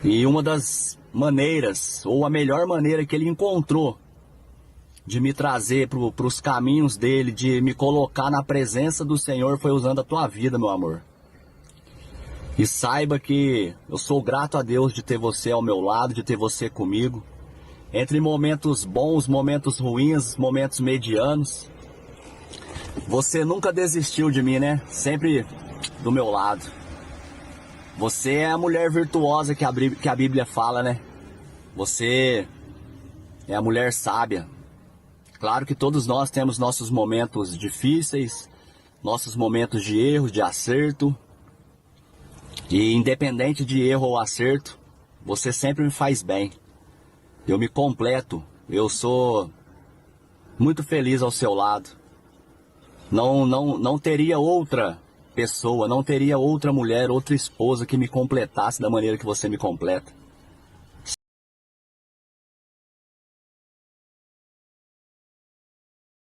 E uma das maneiras, ou a melhor maneira que ele encontrou de me trazer para os caminhos dele, de me colocar na presença do Senhor, foi usando a tua vida, meu amor. E saiba que eu sou grato a Deus de ter você ao meu lado, de ter você comigo. Entre momentos bons, momentos ruins, momentos medianos. Você nunca desistiu de mim, né? Sempre do meu lado. Você é a mulher virtuosa que a Bíblia fala, né? Você é a mulher sábia. Claro que todos nós temos nossos momentos difíceis, nossos momentos de erro, de acerto. E independente de erro ou acerto, você sempre me faz bem. Eu me completo. Eu sou muito feliz ao seu lado. Não teria outra pessoa, não teria outra mulher, outra esposa que me completasse da maneira que você me completa.